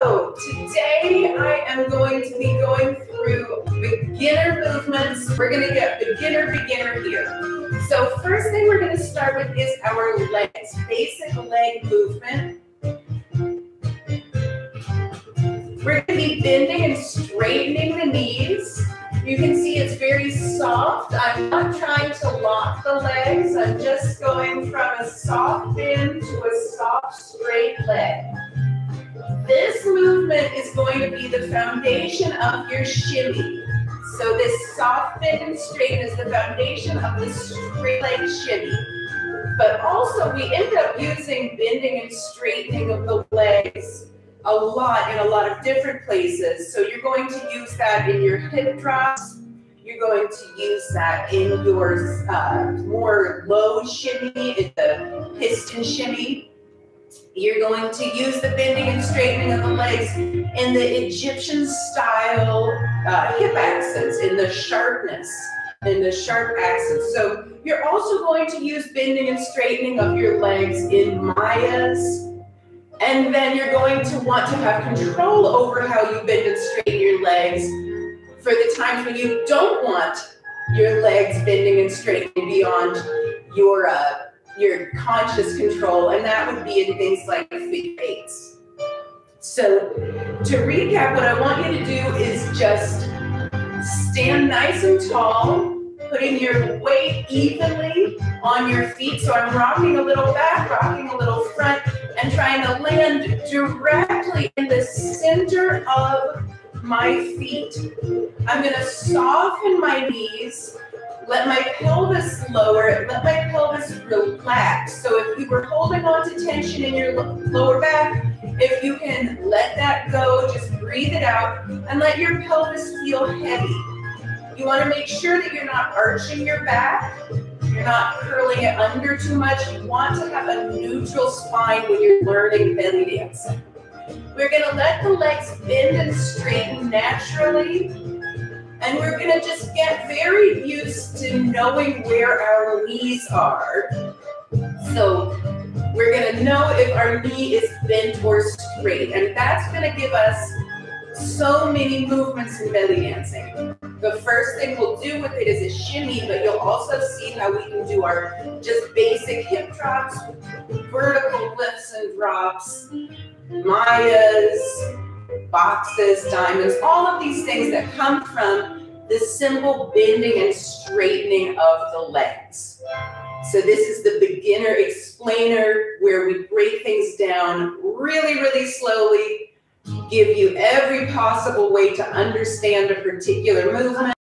So today I am going to be going through beginner movements. We're going to get beginner here. So first thing we're going to start with is our legs, basic leg movement. We're going to be bending and straightening the knees. You can see it's very soft. I'm not trying to lock the legs. I'm just going from a soft bend to a soft straight leg. This movement is going to be the foundation of your shimmy. So this soft bend and straighten is the foundation of the straight leg shimmy. But also we end up using bending and straightening of the legs a lot in a lot of different places. So you're going to use that in your hip drops. You're going to use that in your more low shimmy, in the piston shimmy. You're going to use the bending and straightening of the legs in the Egyptian style hip accents, in the sharpness, in the sharp accents. So you're also going to use bending and straightening of your legs in Mayas. And then you're going to want to have control over how you bend and straighten your legs for the times when you don't want your legs bending and straightening beyond your conscious control, and that would be in things like figure eights. So to recap, what I want you to do is just stand nice and tall, putting your weight evenly on your feet. So I'm rocking a little back, rocking a little front, and trying to land directly in the center of my feet. I'm going to soften my knees, let my pelvis lower, let my pelvis relax. So if you were holding on to tension in your lower back, if you can let that go, just breathe it out and let your pelvis feel heavy. You want to make sure that you're not arching your back, you're not curling it under too much. You want to have a neutral spine when you're learning belly dancing. We're going to let the legs bend and straighten naturally. And we're going to just get very used to knowing where our knees are. So we're going to know if our knee is bent or straight. And that's going to give us so many movements in belly dancing. The first thing we'll do with it is a shimmy, but you'll also see how we can do our just basic hip drops, vertical lifts and drops, Mayas, boxes, diamonds, all of these things that come from the simple bending and straightening of the legs. So this is the beginner explainer where we break things down really, really slowly, give you every possible way to understand a particular movement.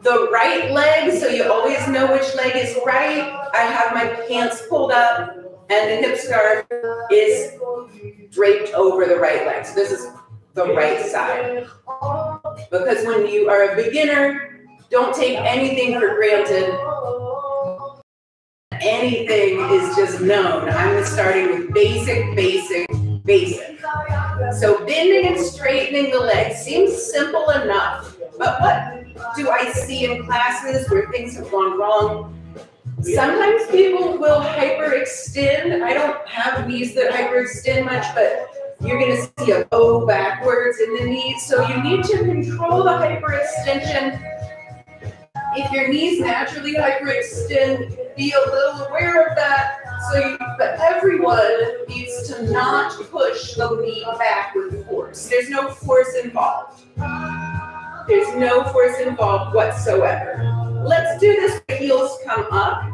The right leg, so you always know which leg is right. I have my pants pulled up and the hip scarf is draped over the right leg. So this is the right side. Because when you are a beginner, don't take anything for granted. Anything is just known. I'm starting with basic. So bending and straightening the legs seems simple enough, but what do I see in classes where things have gone wrong? Sometimes people will hyperextend. I don't have knees that hyperextend much, but you're going to see a bow backwards in the knees. So you need to control the hyperextension. If your knees naturally hyperextend, be a little aware of that. But everyone needs to not push the knee back with force. There's no force involved. There's no force involved whatsoever. Let's do this with heels come up,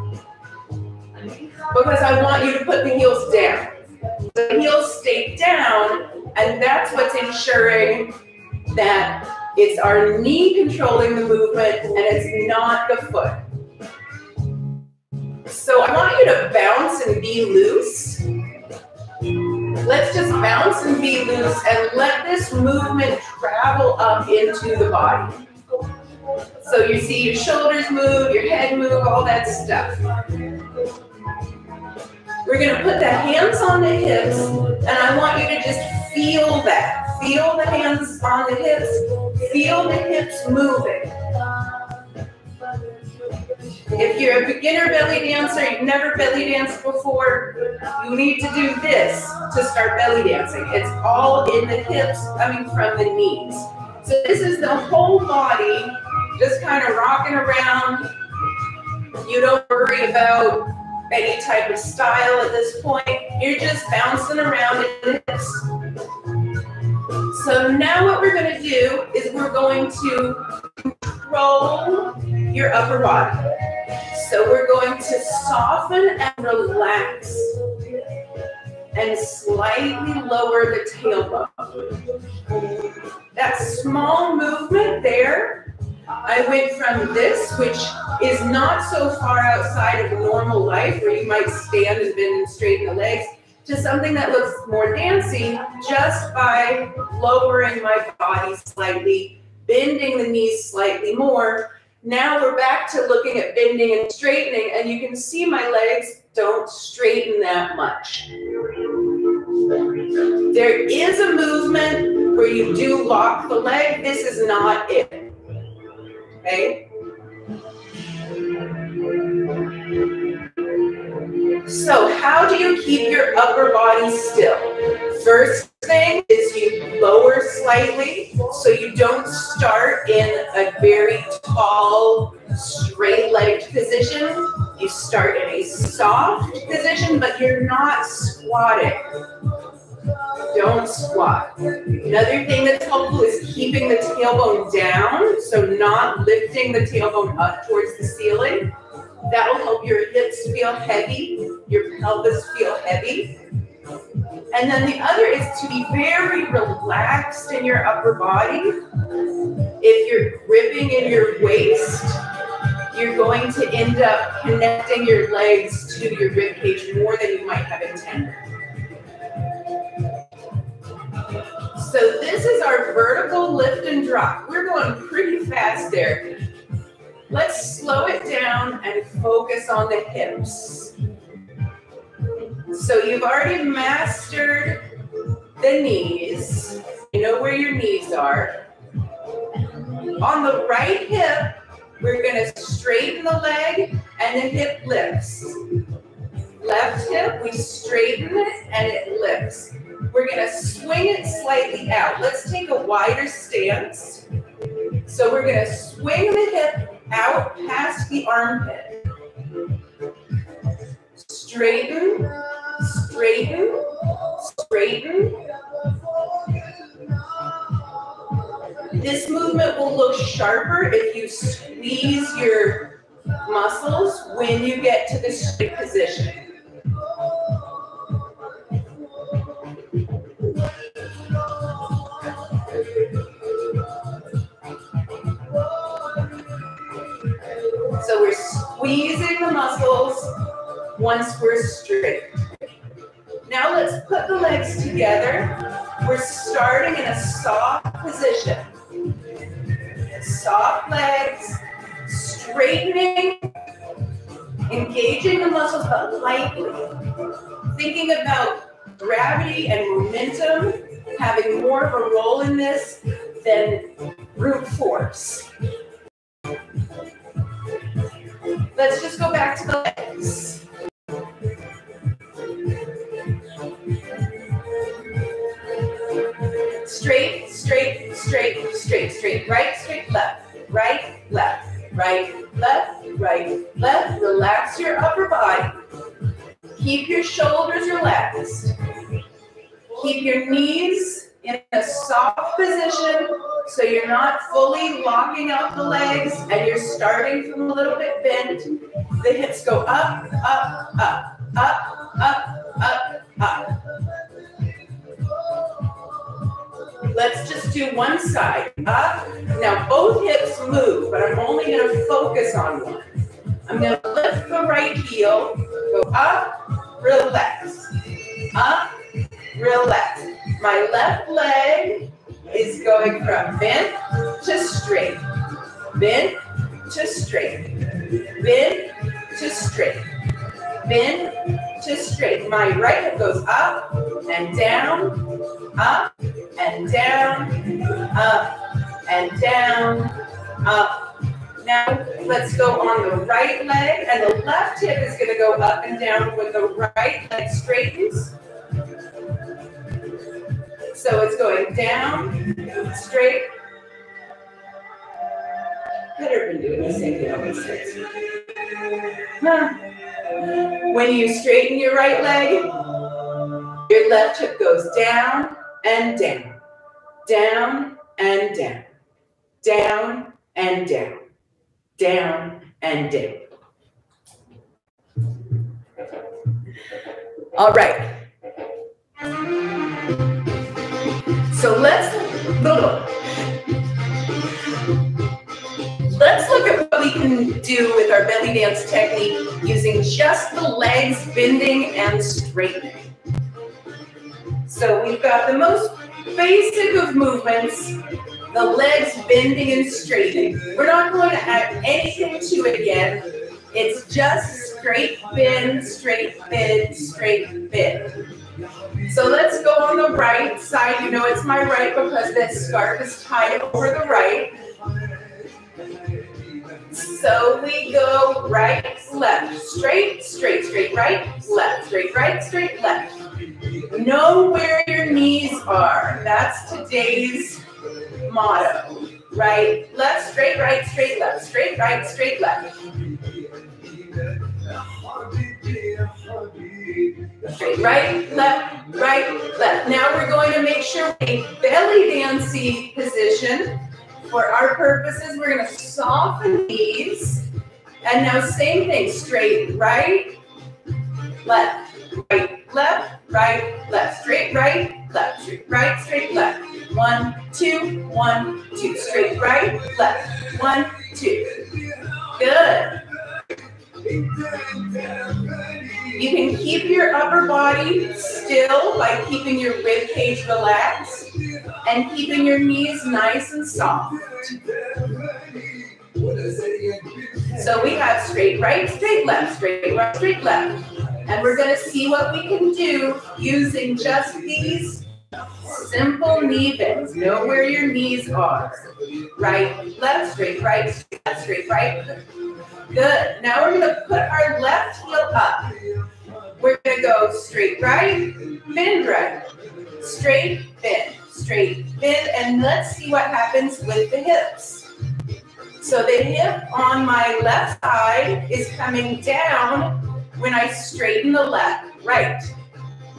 because I want you to put the heels down. The heels stay down, and that's what's ensuring that it's our knee controlling the movement and it's not the foot. So I want you to bounce and be loose. Let's just bounce and be loose and let this movement travel up into the body. So you see your shoulders move, your head move, all that stuff. We're going to put the hands on the hips, and I want you to just feel that. Feel the hands on the hips. Feel the hips moving. If you're a beginner belly dancer, you've never belly danced before, you need to do this to start belly dancing. It's all in the hips coming from the knees. So this is the whole body just kind of rocking around. You don't worry about any type of style at this point. You're just bouncing around in the hips. So now what we're going to do is we're going to control your upper body. So we're going to soften and relax and slightly lower the tailbone. That small movement there, I went from this, which is not so far outside of normal life, where you might stand and bend and straighten the legs, to something that looks more dancey just by lowering my body slightly, bending the knees slightly more. Now we're back to looking at bending and straightening, and you can see my legs don't straighten that much. There is a movement where you do lock the leg. This is not it. Okay? So how do you keep your upper body still? First thing is you lower slightly so you don't start in a very tall, straight-legged position. You start in a soft position, but you're not squatting. Don't squat. Another thing that's helpful is keeping the tailbone down, so not lifting the tailbone up towards the ceiling. That'll help your hips feel heavy, your pelvis feel heavy. And then the other is to be very relaxed in your upper body. If you're gripping in your waist, you're going to end up connecting your legs to your rib cage more than you might have intended. So this is our vertical lift and drop. We're going pretty fast there. Let's slow it down and focus on the hips. So you've already mastered the knees. You know where your knees are. On the right hip, we're going to straighten the leg and the hip lifts. Left hip, we straighten it and it lifts. We're going to swing it slightly out. Let's take a wider stance. So we're going to swing the hip out past the armpit. Straighten, straighten, straighten. This movement will look sharper if you squeeze your muscles when you get to the straight position. So we're squeezing the muscles once we're straight. Now let's put the legs together. We're starting in a soft position. Soft legs, straightening, engaging the muscles, but lightly. Thinking about gravity and momentum, having more of a role in this than brute force. Let's just go back to the legs. Straight, straight, straight, straight, straight. Right, straight, left. Right, left. Right, left, right, left. Relax your upper body. Keep your shoulders relaxed. Keep your knees in a soft position so you're not fully locking out the legs and you're starting from a little bit bent. The hips go up, up, up, up, up, up, up. Let's just do one side. Up. Now both hips move, but I'm only going to focus on one. I'm going to lift the right heel, go up, relax. Up, relax. My left leg is going from bent to straight. Bent to straight. Bent to straight. Bend to straight. My right hip goes up and down, up and down, up and down, up Now let's go on the right leg, and the left hip is going to go up and down when the right leg straightens. So it's going down, straight. Better been doing the same thing on these hips. When you straighten your right leg, your left hip goes down and down, down and down, down and down, down and down. All right. So let's look at what we can do with our belly dance technique using just the legs bending and straightening. So we've got the most basic of movements, the legs bending and straightening. We're not going to add anything to it again. It's just straight bend, straight bend, straight bend. So let's go on the right side. You know it's my right because that scarf is tied over the right. So we go right, left, straight, straight, straight, right, left, straight, right, straight, left. Know where your knees are. That's today's motto. Right, left, straight, right, straight, left, straight, right, straight, left. Straight, right, left, right, left. Now we're going to make sure we're in a belly dancing position. For our purposes, we're going to soften these. And now same thing, straight, right, left, right, left, right, left, straight, right, left, straight, right, straight, left. 1, 2, 1, 2, straight, right, left, 1, 2. Good. You can keep your upper body still by keeping your rib cage relaxed and keeping your knees nice and soft. So we have straight right, straight left, straight right, straight left. And we're going to see what we can do using just these simple knee bends. Know where your knees are. Right, left, straight right, straight right. Good. Now we're going to put our left heel up. We're going to go straight right, bend, straight, bend, and let's see what happens with the hips. So the hip on my left side is coming down when I straighten the left, right,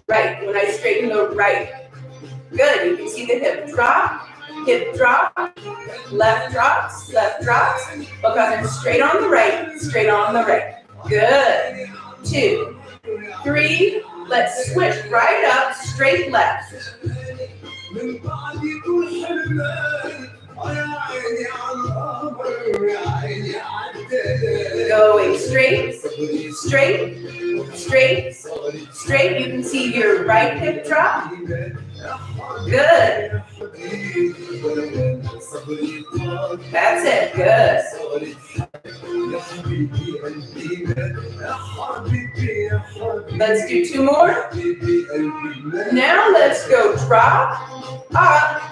when I straighten the right. Good. You can see the hip drop, left drops, because I'm straight on the right, Good. 2, 3, let's switch right up, straight left. Going straight, you can see your right hip drop. Good. That's it, good. Let's do 2 more. Now let's go drop, up,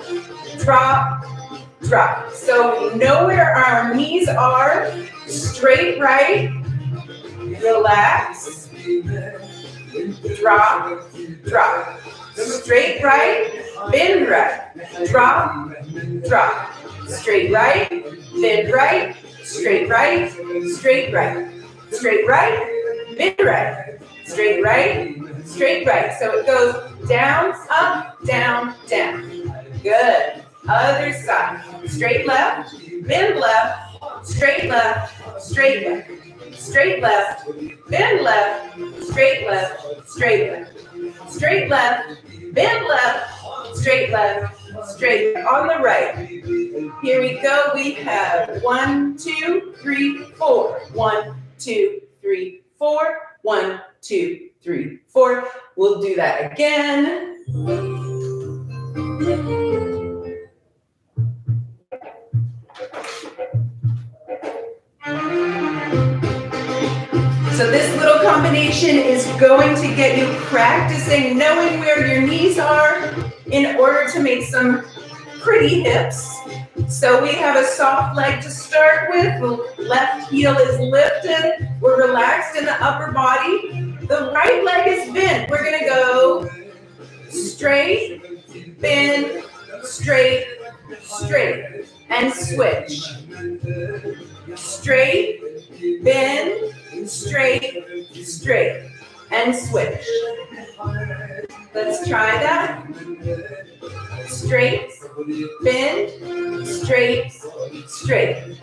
drop, drop. So we know where our knees are. Straight right, relax, drop, drop. Straight right, bend right, drop, drop. Straight right, bend right, straight right, straight right. Straight right, bend right, straight right, straight right. So it goes down, up, down, down. Good. Other side. Straight left, bend left, straight left, straight left. Straight left, bend left, straight left, straight left. Straight left, bend left, straight left, straight left. On the right. Here we go. We have 1, 2, 3, 4. 1, 2, 3, 4. 1, 2, 3, 4. We'll do that again. So this little combination is going to get you practicing knowing where your knees are in order to make some pretty hips. So we have a soft leg to start with. The left heel is lifted. We're relaxed in the upper body. The right leg is bent. We're going to go straight, bend, straight, straight, and switch. Straight, bend, straight, straight, and switch. Let's try that. Straight, bend, straight, straight,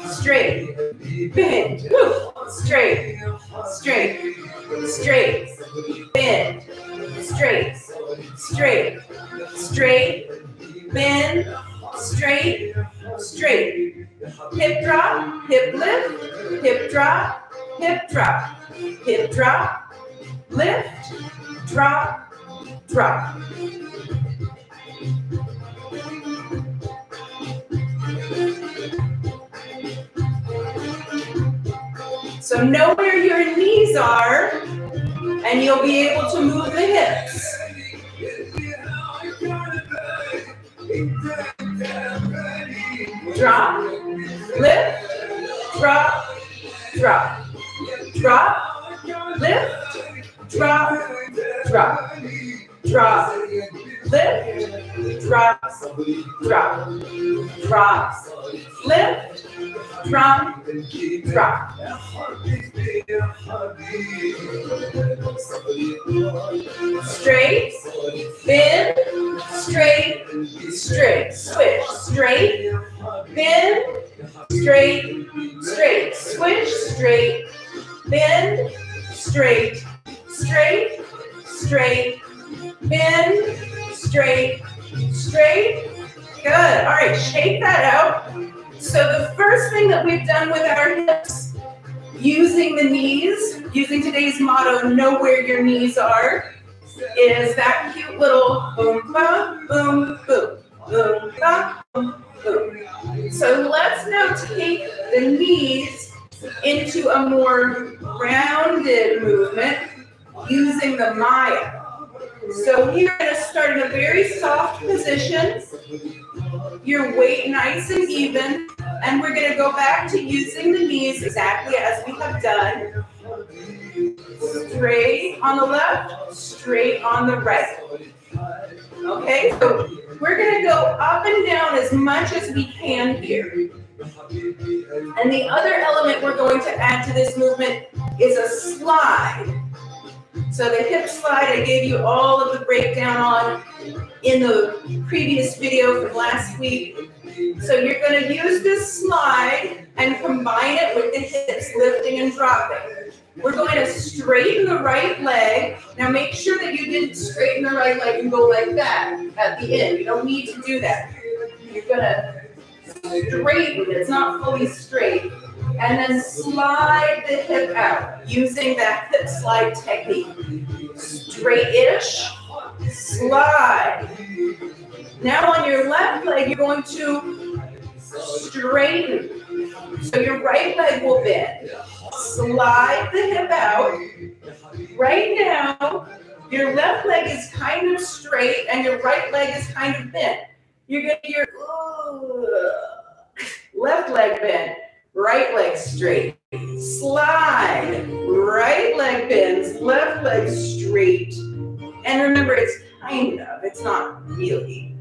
straight, bend, straight, straight, straight, bend, straight, straight, straight, bend, straight, straight. Hip drop, hip lift, hip drop, hip drop, hip drop, lift, drop, drop. So know where your knees are, and you'll be able to move the hips. Drop, lift, drop, drop, drop, lift, drop, drop, drop, lift, drop, drop, drop, lift, drop, drop. Straight, bend, straight, straight, switch, straight, bend, straight, straight, switch, straight, bend, straight, straight, straight, bend, straight, straight. Good. All right, shake that out. So the first thing that we've done with our hips, using the knees, using today's motto, know where your knees are, is that cute little boom, ba, boom, boom, boom, ba, boom, boom. So let's now take the knees into a more rounded movement using the Maya. So here, we're going to start in a very soft position. Your weight nice and even, and we're going to go back to using the knees exactly as we have done. Straight on the left, straight on the right. Okay, so we're going to go up and down as much as we can here. And the other element we're going to add to this movement is a slide. So the hip slide I gave you all of the breakdown on in the previous video from last week. So you're going to use this slide and combine it with the hips lifting and dropping. We're going to straighten the right leg. Now make sure that you didn't straighten the right leg and go like that at the end. You don't need to do that. You're going to straighten, it's not fully straight. And then slide the hip out using that hip slide technique. Straight-ish, slide. Now on your left leg, you're going to straighten. So your right leg will bend. Slide the hip out. Right now, your left leg is kind of straight and your right leg is kind of bent. You're going to hear, left leg bent. Right leg straight, slide, right leg bends, left leg straight. And remember, it's kind of, it's not really.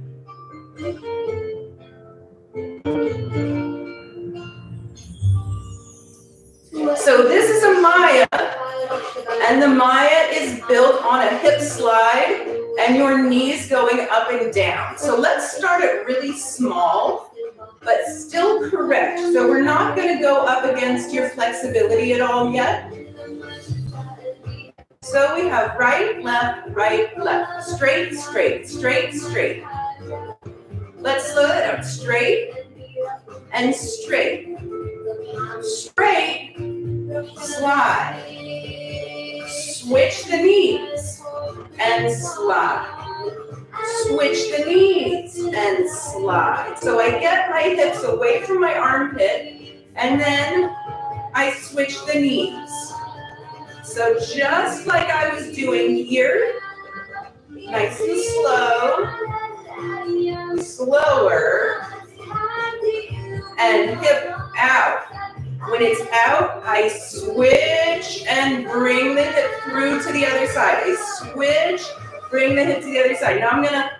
So this is a Maya, and the Maya is built on a hip slide and your knees going up and down. So let's start it really small, but still correct. So we're not going to go up against your flexibility at all yet. So we have right, left, straight, straight, straight, straight. Let's slow that down. Straight and straight. Straight, slide. Switch the knees and slide. Switch the knees and slide. So I get my hips away from my armpit and then I switch the knees. So just like I was doing here, nice and slow, slower, and hip out. When it's out, I switch and bring the hip through to the other side. I switch, bring the hip to the other side. Now I'm gonna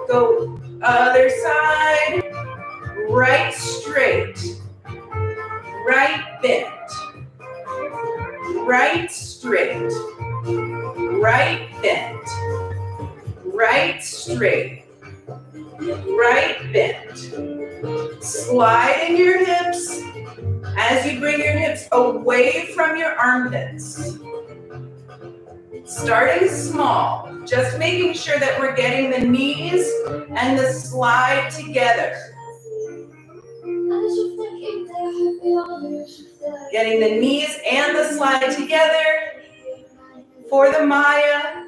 go other side, right straight, right bent, right straight, right bent, right straight, right bent. Slide in your hips as you bring your hips away from your armpits. Starting small, just making sure that we're getting the knees and the slide together. Getting the knees and the slide together for the Maya.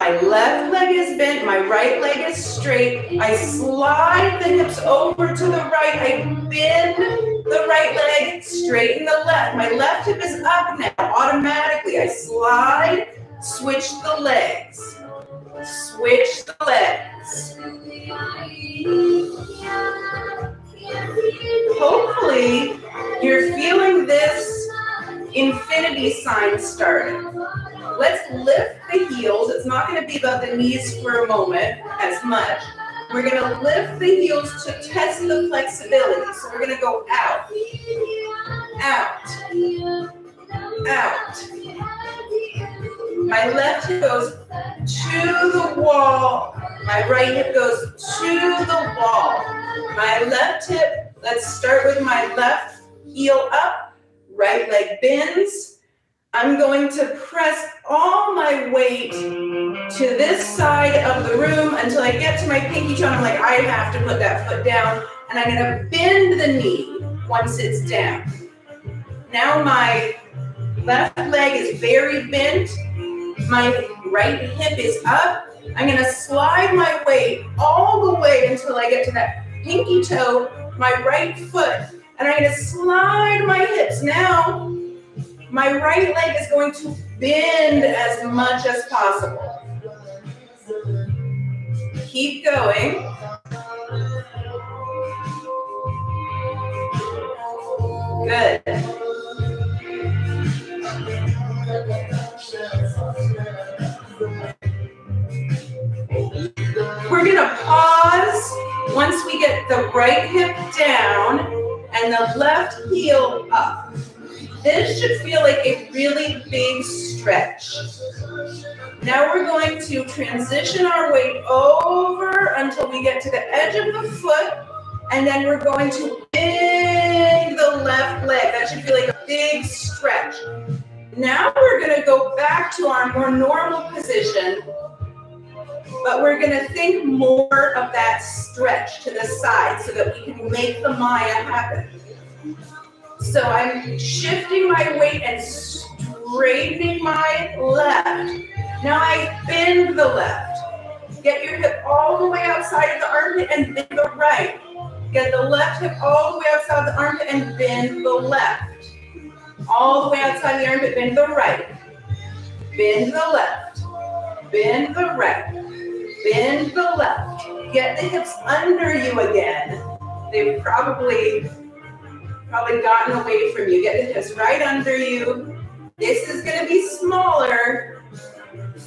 My left leg is bent, my right leg is straight. I slide the hips over to the right. I bend the right leg, straighten the left. My left hip is up now, automatically. I slide, switch the legs. Switch the legs. Hopefully, you're feeling this infinity sign starting. Let's lift the heels. It's not going to be about the knees for a moment as much. We're going to lift the heels to test the flexibility. So we're going to go out, out, out. My left hip goes to the wall. My right hip goes to the wall. My left hip, let's start with my left heel up. Right leg bends. I'm going to press all my weight to this side of the room until I get to my pinky toe. I'm like, I have to put that foot down. And I'm going to bend the knee once it's down. Now my left leg is very bent. My right hip is up. I'm going to slide my weight all the way until I get to that pinky toe, my right foot. And I'm going to slide my hips. Now, my right leg is going to bend as much as possible. Keep going. Good. We're going to pause once we get the right hip down and the left heel up. This should feel like a really big stretch. Now we're going to transition our weight over until we get to the edge of the foot, and then we're going to bend the left leg. That should feel like a big stretch. Now we're going to go back to our more normal position, but we're going to think more of that stretch to the side so that we can make the Maya happen. So I'm shifting my weight and straightening my left. Now I bend the left. Get your hip all the way outside of the armpit and bend the right. Get the left hip all the way outside the armpit and bend the left. All the way outside the armpit, bend the right. Bend the left. Bend the right. Bend the left. Get the hips under you again. They've probably gotten away from you. Get the hips right under you. This is going to be smaller.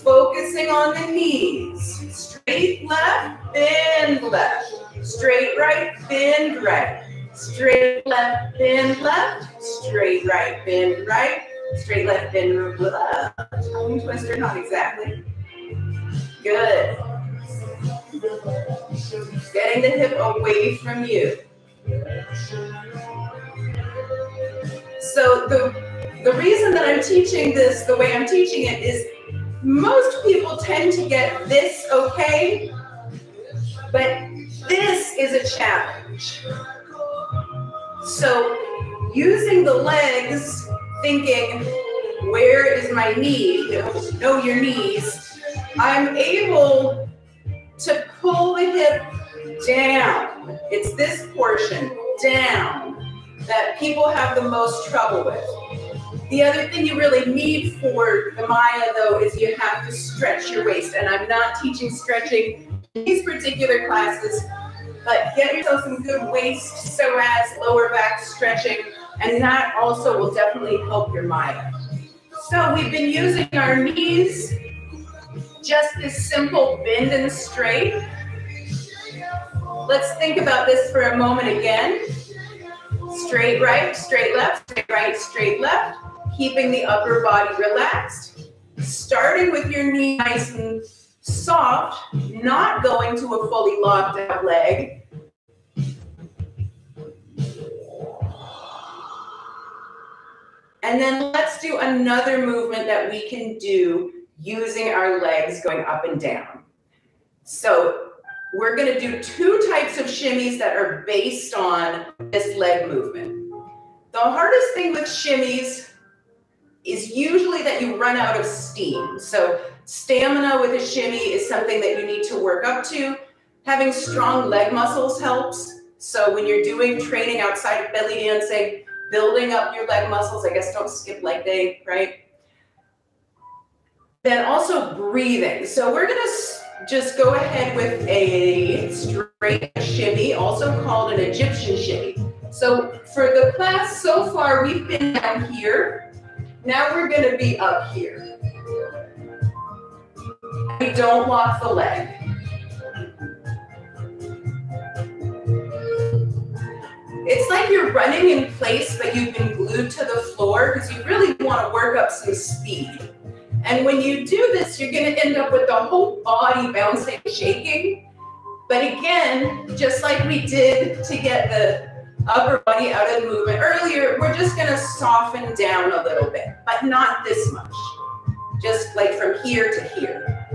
Focusing on the knees. Straight left, bend left. Straight right, bend right. Straight left, bend left. Straight right, bend right. Straight left, bend left. Tongue twister, not exactly. Good. Getting the hip away from you. So the reason that I'm teaching this the way I'm teaching it is most people tend to get this okay, but this is a challenge. So using the legs, thinking, where is my knee? Know your knees. I'm able to pull the hip down. It's this portion, down, that people have the most trouble with. The other thing you really need for the Maya, though, is you have to stretch your waist. And I'm not teaching stretching in these particular classes but get yourself some good waist, psoas, lower back stretching, and that also will definitely help your Maya. So we've been using our knees, just this simple bend and straight. Let's think about this for a moment again. Straight right, straight left, straight right, straight left. Keeping the upper body relaxed. Starting with your knee nice and soft, not going to a fully locked out leg. And then let's do another movement that we can do using our legs going up and down. So we're going to do two types of shimmies that are based on this leg movement. The hardest thing with shimmies is usually that you run out of steam. So stamina with a shimmy is something that you need to work up to. Having strong leg muscles helps. So when you're doing training outside of belly dancing, building up your leg muscles, I guess don't skip leg day, right? Then also breathing. So we're gonna just go ahead with a straight shimmy, also called an Egyptian shimmy. So for the class so far, we've been down here. Now we're gonna be up here. We don't lock the leg. It's like you're running in place, but you've been glued to the floor because you really want to work up some speed. And when you do this, you're going to end up with the whole body bouncing, shaking. But again, just like we did to get the upper body out of the movement earlier, we're just going to soften down a little bit, but not this much. Just like from here to here,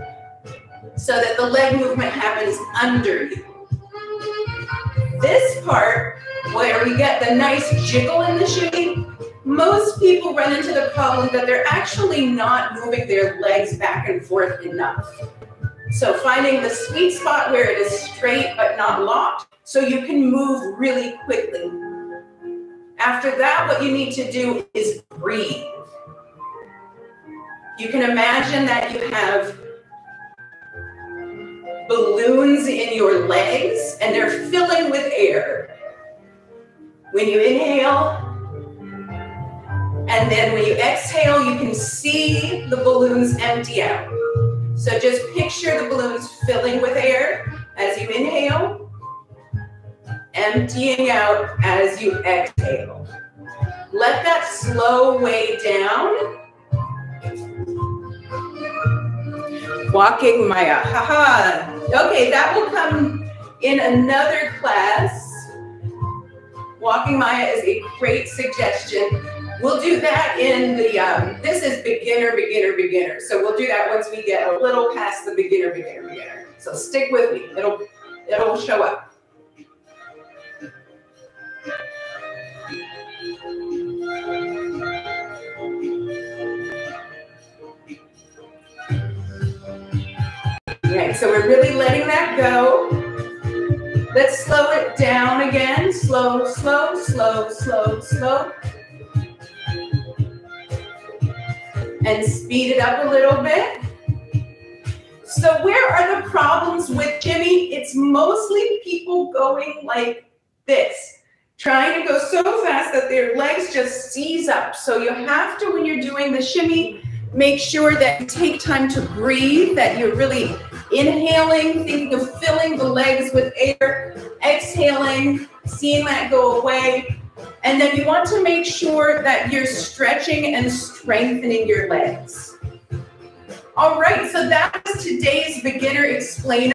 so that the leg movement happens under you. This part, where we get the nice jiggle in the shimmy, most people run into the problem that they're actually not moving their legs back and forth enough. So finding the sweet spot where it is straight but not locked, so you can move really quickly. After that, what you need to do is breathe. You can imagine that you have balloons in your legs and they're filling with air. When you inhale, and then when you exhale, you can see the balloons empty out. So just picture the balloons filling with air as you inhale, emptying out as you exhale. Let that slow way down. Walking Maya, haha. Okay, that will come in another class. Walking Maya is a great suggestion. We'll do that in the, this is beginner, beginner, beginner. So we'll do that once we get a little past the beginner, beginner, beginner. So stick with me, it'll show up. Okay, so we're really letting that go. Let's slow it down again. Slow, slow, slow, slow, slow. And speed it up a little bit. So where are the problems with shimmy? It's mostly people going like this, trying to go so fast that their legs just seize up. So you have to, when you're doing the shimmy, make sure that you take time to breathe, that you're really inhaling, thinking of filling the legs with air, exhaling, seeing that go away. And then you want to make sure that you're stretching and strengthening your legs. All right, so that was today's beginner explainer.